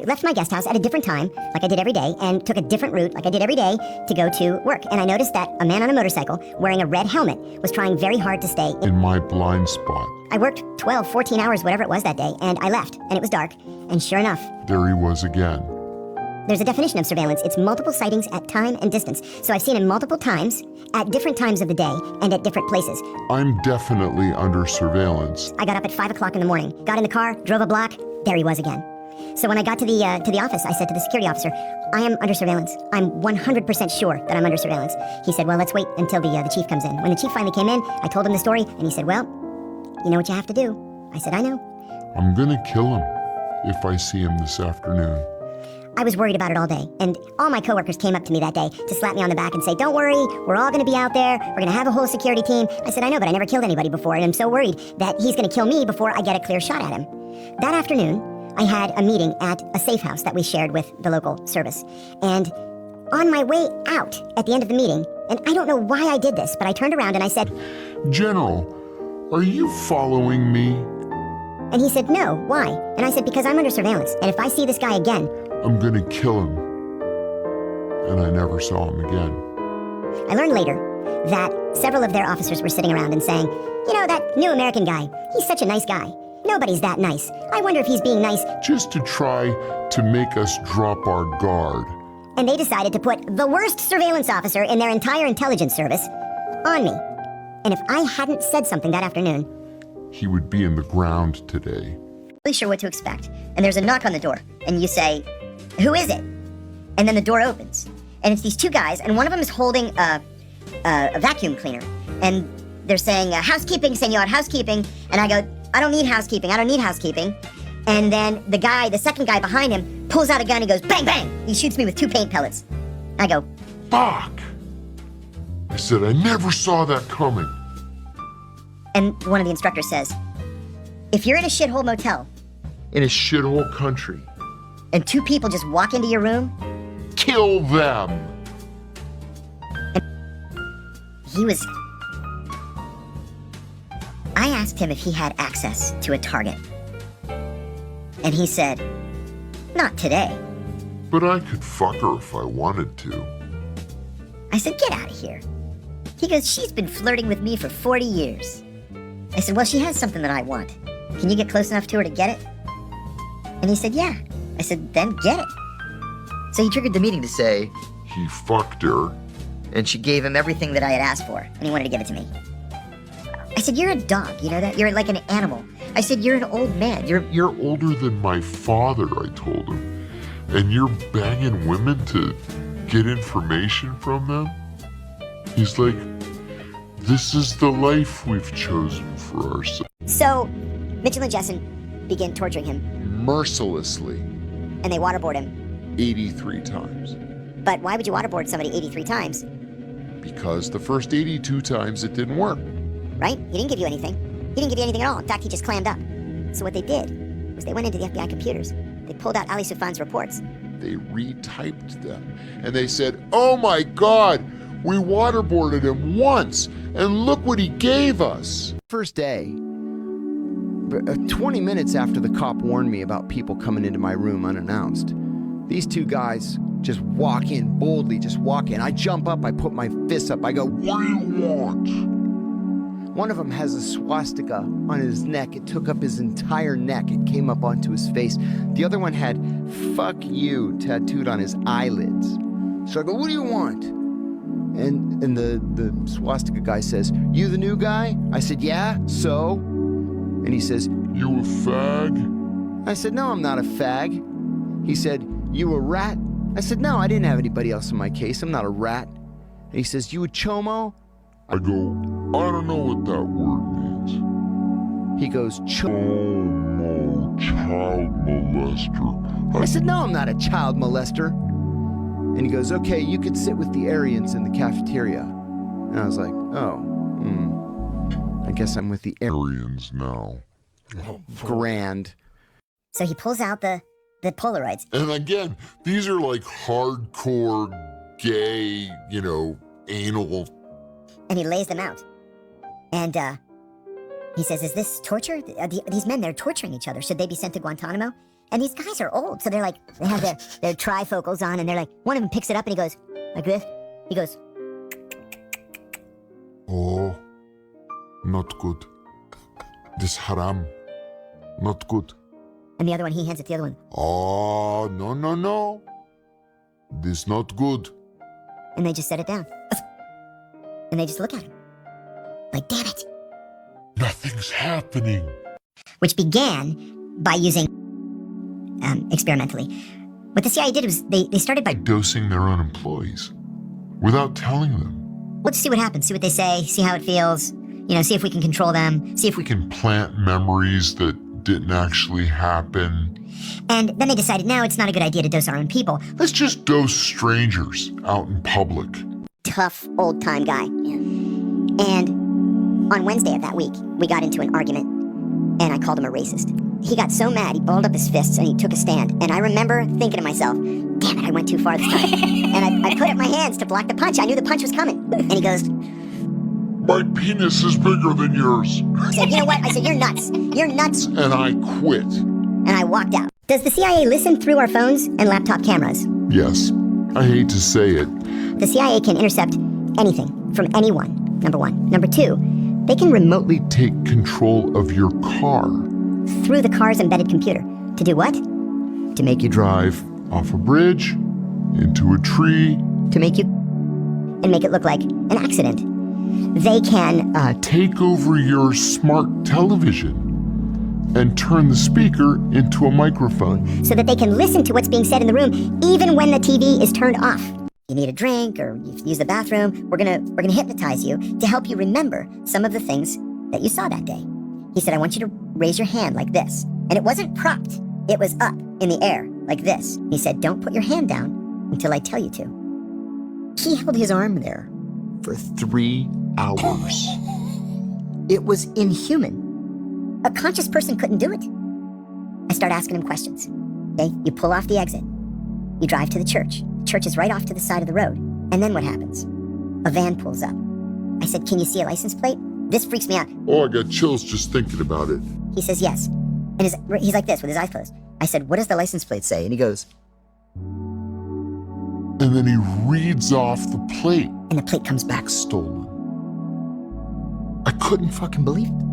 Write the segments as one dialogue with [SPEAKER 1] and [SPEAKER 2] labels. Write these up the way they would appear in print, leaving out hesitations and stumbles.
[SPEAKER 1] left my guest house at a different time, like I did every day, and took a different route, like I did every day, to go to work. And I noticed that a man on a motorcycle wearing a red helmet was trying very hard to stay
[SPEAKER 2] in my blind spot.
[SPEAKER 1] I worked 12, 14 hours, whatever it was that day, and I left, and it was dark, and sure enough,
[SPEAKER 2] there he was again.
[SPEAKER 1] There's a definition of surveillance. It's multiple sightings at time and distance. So I've seen him multiple times, at different times of the day, and at different places.
[SPEAKER 2] I'm definitely under surveillance.
[SPEAKER 1] I got up at 5 o'clock in the morning, got in the car, drove a block, there he was again. So when I got to the office, I said to the security officer, I am under surveillance. I'm 100% sure that I'm under surveillance. He said, well, let's wait until the chief comes in. When the chief finally came in, I told him the story, and he said, well, you know what you have to do. I said, I know.
[SPEAKER 2] I'm gonna kill him if I see him this afternoon.
[SPEAKER 1] I was worried about it all day, and all my coworkers came up to me that day to slap me on the back and say, don't worry, we're all gonna be out there, we're gonna have a whole security team. I said, I know, but I never killed anybody before, and I'm so worried that he's gonna kill me before I get a clear shot at him. That afternoon, I had a meeting at a safe house that we shared with the local service. And on my way out at the end of the meeting, and I don't know why I did this, but I turned around and I said,
[SPEAKER 2] General, are you following me?
[SPEAKER 1] And he said, no, why? And I said, because I'm under surveillance, and if I see this guy again,
[SPEAKER 2] I'm gonna kill him. And I never saw him again.
[SPEAKER 1] I learned later that several of their officers were sitting around and saying, you know, that new American guy, he's such a nice guy. Nobody's that nice. I wonder if he's being nice
[SPEAKER 2] just to try to make us drop our guard.
[SPEAKER 1] And they decided to put the worst surveillance officer in their entire intelligence service on me. And if I hadn't said something that afternoon,
[SPEAKER 2] he would be in the ground today.
[SPEAKER 1] Really sure what to expect. And there's a knock on the door, and you say, who is it? And then the door opens, and it's these two guys, and one of them is holding a vacuum cleaner, and they're saying, housekeeping, senor, housekeeping. And I go, I don't need housekeeping, I don't need housekeeping. And then the second guy behind him, pulls out a gun, he goes, bang, bang! He shoots me with 2 paint pellets. I go,
[SPEAKER 2] fuck! I said, I never saw that coming.
[SPEAKER 1] And one of the instructors says, if you're in a shithole motel,
[SPEAKER 2] in a shithole country,
[SPEAKER 1] and 2 people just walk into your room,
[SPEAKER 2] kill them.
[SPEAKER 1] And I asked him if he had access to a target. And he said, not today.
[SPEAKER 2] But I could fuck her if I wanted to.
[SPEAKER 1] I said, get out of here. He goes, she's been flirting with me for 40 years. I said, well, she has something that I want. Can you get close enough to her to get it? And he said, yeah. I said, then get it.
[SPEAKER 3] So he triggered the meeting to say,
[SPEAKER 2] he fucked her.
[SPEAKER 3] And she gave him everything that I had asked for.
[SPEAKER 1] And he wanted to give it to me. I said, you're a dog, you know that? You're like an animal. I said, you're an old man.
[SPEAKER 2] You're older than my father, I told him. And you're banging women to get information from them? He's like, this is the life we've chosen for ourselves.
[SPEAKER 1] So, Mitchell and Jessen begin torturing him.
[SPEAKER 2] Mercilessly.
[SPEAKER 1] And they waterboard him.
[SPEAKER 2] 83 times.
[SPEAKER 1] But why would you waterboard somebody 83 times?
[SPEAKER 2] Because the first 82 times it didn't work.
[SPEAKER 1] Right? He didn't give you anything. He didn't give you anything at all. In fact, he just clammed up. So what they did was they went into the FBI computers. They pulled out Ali Soufan's reports.
[SPEAKER 2] They retyped them. And they said, oh my God, we waterboarded him once. And look what he gave us.
[SPEAKER 4] First day, 20 minutes after the cop warned me about people coming into my room unannounced, these 2 guys just walk in, boldly just walk in. I jump up, I put my fists up, I go,
[SPEAKER 2] what do you want?
[SPEAKER 4] One of them has a swastika on his neck. It took up his entire neck. It came up onto his face. The other one had fuck you tattooed on his eyelids. So I go, what do you want? And the swastika guy says, you the new guy? I said, yeah, so? And he says,
[SPEAKER 2] you a fag?
[SPEAKER 4] I said, no, I'm not a fag. He said, you a rat? I said, no, I didn't have anybody else in my case. I'm not a rat. And he says, you a chomo?
[SPEAKER 2] I go, I don't know what that word means.
[SPEAKER 4] He goes,
[SPEAKER 2] chomo, child molester.
[SPEAKER 4] I said, no, I'm not a child molester. And he goes, okay, you could sit with the Aryans in the cafeteria. And I was like, oh, I guess I'm with the
[SPEAKER 2] Aryans now.
[SPEAKER 4] Grand.
[SPEAKER 1] So he pulls out the Polaroids.
[SPEAKER 2] And again, these are like hardcore, gay, anal.
[SPEAKER 1] And he lays them out. And he says, is this torture? These men, they're torturing each other. Should they be sent to Guantanamo? And these guys are old, so they're like, they have their trifocals on, and they're like, one of them picks it up and he goes, like this. He goes,
[SPEAKER 2] Oh, not good. This haram. Not good.
[SPEAKER 1] and the other one, he hands it to the other one.
[SPEAKER 2] Oh, no. This not good.
[SPEAKER 1] And they just set it down. And they just look at him. Like, damn it.
[SPEAKER 2] Nothing's happening.
[SPEAKER 1] Which began by using, experimentally. What the CIA did was they started by,
[SPEAKER 2] Dosing their own employees without telling them.
[SPEAKER 1] let's see what happens, see what they say, see how it feels, see if we can control them, see if
[SPEAKER 2] We can plant memories that didn't actually happen.
[SPEAKER 1] And then they decided, no, it's not a good idea to dose our own people.
[SPEAKER 2] Let's just dose strangers out in public.
[SPEAKER 1] Tough, old-time guy. And on Wednesday of that week, we got into an argument, and I called him a racist. He got so mad, he balled up his fists, and he took a stand. And I remember thinking to myself, damn it, I went too far this time. And I put up my hands to block the punch. I knew the punch was coming. And he goes,
[SPEAKER 2] My penis is bigger than yours.
[SPEAKER 1] I said, you know what? I said, you're nuts. You're nuts.
[SPEAKER 2] And I quit.
[SPEAKER 1] And I walked out. Does the CIA listen through our phones and laptop cameras?
[SPEAKER 2] Yes, I hate to say it.
[SPEAKER 1] The CIA can intercept anything from anyone, number one. Number two, they can remotely
[SPEAKER 2] Take control of your car.
[SPEAKER 1] through the car's embedded computer. To do what?
[SPEAKER 4] To make you
[SPEAKER 2] Drive off a bridge, into a tree.
[SPEAKER 1] To make you and make it look like an accident. They can
[SPEAKER 2] Take over your smart television and turn the speaker into a microphone.
[SPEAKER 1] so that they can listen to what's being said in the room even when the TV is turned off. You need a drink or you use the bathroom, we're gonna hypnotize you to help you remember some of the things that you saw that day. He said, I want you to raise your hand like this. And it wasn't propped, it was up in the air like this. He said, don't put your hand down until I tell you to. He held his arm there.
[SPEAKER 4] for 3 hours.
[SPEAKER 1] It was inhuman. A conscious person couldn't do it. I start asking him questions. Okay, you pull off the exit. You drive to the church. The church is right off to the side of the road. And then what happens? A van pulls up. I said, can you see a license plate? This freaks me out.
[SPEAKER 2] Oh, I got chills just thinking about it.
[SPEAKER 1] He says, yes. And he's like this with his eyes closed. I said, what does the license plate say? And he goes,
[SPEAKER 2] And then he reads off the plate.
[SPEAKER 1] and the plate comes back.
[SPEAKER 2] Stolen. I couldn't fucking believe it.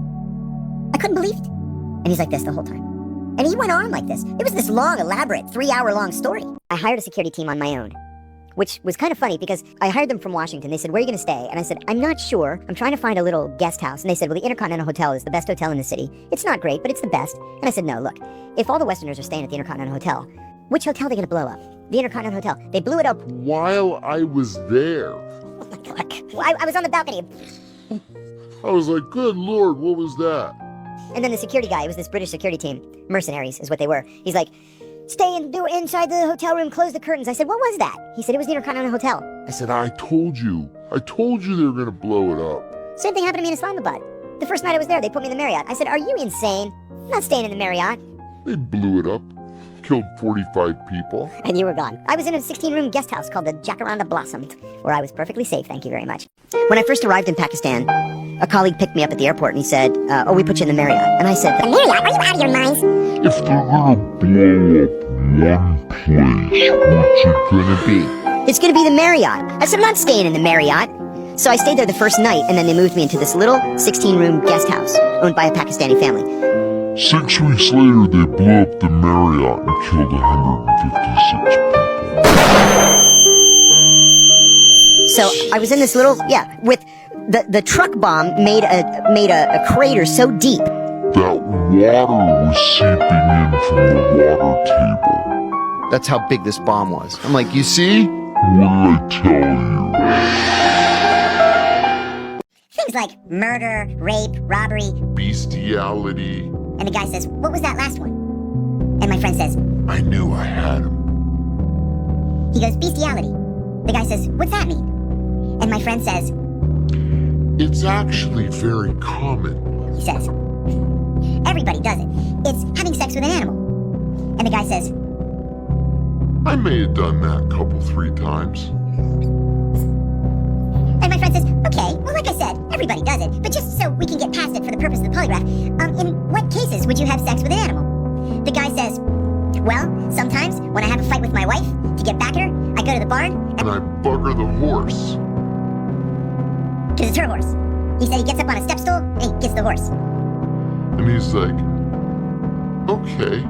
[SPEAKER 1] I couldn't believe it. And he's like this the whole time. And he went on like this. It was this long, elaborate, 3-hour-long story. I hired a security team on my own, which was kind of funny because I hired them from Washington. They said, where are you going to stay? And I said, I'm not sure. I'm trying to find a little guest house. And they said, well, the Intercontinental Hotel is the best hotel in the city. It's not great, but it's the best. And I said, no, look, if all the Westerners are staying at the Intercontinental Hotel, which hotel are they going to blow up? The Intercontinental Hotel. They blew it up.
[SPEAKER 2] While I was there,
[SPEAKER 1] Well, I was on the balcony.
[SPEAKER 2] I was like, good Lord, what was that?
[SPEAKER 1] And then the security guy, it was this British security team, mercenaries is what they were. He's like, stay inside the hotel room, close the curtains. I said, what was that? He said, it was the Intercontinental Hotel.
[SPEAKER 2] I said, I told you they were gonna blow it up.
[SPEAKER 1] Same thing happened to me in Islamabad. The first night I was there, they put me in the Marriott. I said, are you insane? I'm not staying in the Marriott.
[SPEAKER 2] They blew it up, killed 45 people.
[SPEAKER 1] And you were gone. I was in a 16-room guest house called the Jacaranda Blossom, where I was perfectly safe, thank you very much. When I first arrived in Pakistan, a colleague picked me up at the airport and he said, oh, we put you in the Marriott. And I said, the Marriott? Are you out of your minds?
[SPEAKER 2] If they're gonna blow up one place, what's it gonna be?
[SPEAKER 1] It's gonna be the Marriott. I said, I'm not staying in the Marriott. So I stayed there the first night, and then they moved me into this little 16-room guest house owned by a Pakistani family.
[SPEAKER 2] 6 weeks later, they blew up the Marriott and killed 156 people.
[SPEAKER 1] So I was in this little, with the truck bomb made a crater so deep.
[SPEAKER 2] That water was seeping in from the water table.
[SPEAKER 4] That's how big this bomb was. I'm like, you see?
[SPEAKER 2] What did I tell you?
[SPEAKER 1] Things like murder, rape, robbery.
[SPEAKER 2] Bestiality.
[SPEAKER 1] And the guy says, what was that last one? And my friend says,
[SPEAKER 2] I knew I had him.
[SPEAKER 1] he goes, bestiality. The guy says, what's that mean? And my friend says,
[SPEAKER 2] It's actually very common.
[SPEAKER 1] he says, everybody does it. It's having sex with an animal. And the guy says,
[SPEAKER 2] I may have done that 3 times.
[SPEAKER 1] and my friend says, okay, well, like I said, everybody does it. But just so we can get past it for the purpose of the polygraph, in what cases would you have sex with an animal? The guy says, Well, sometimes when I have a fight with my wife, to get back at her, I go to the barn,
[SPEAKER 2] And I bugger the horse.
[SPEAKER 1] because it's her horse. He said he gets up on a step stool, and he gets the horse.
[SPEAKER 2] And he's like, okay,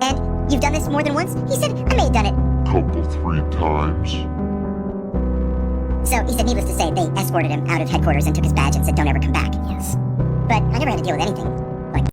[SPEAKER 1] And you've done this more than once? He said, I may have done it.
[SPEAKER 2] couple, 3 times.
[SPEAKER 1] So he said, needless to say, they escorted him out of headquarters and took his badge and said, don't ever come back.
[SPEAKER 5] Yes.
[SPEAKER 1] But I never had to deal with anything.